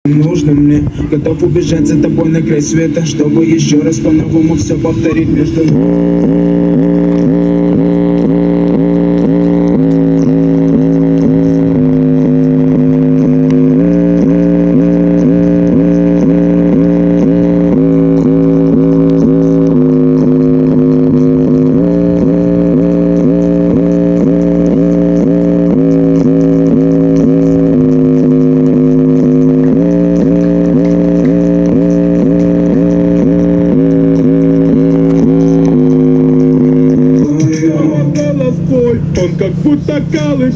нужно мне. Готов убежать за тобой на край света, чтобы еще раз по-новому все повторить между нами. Он как будто калык.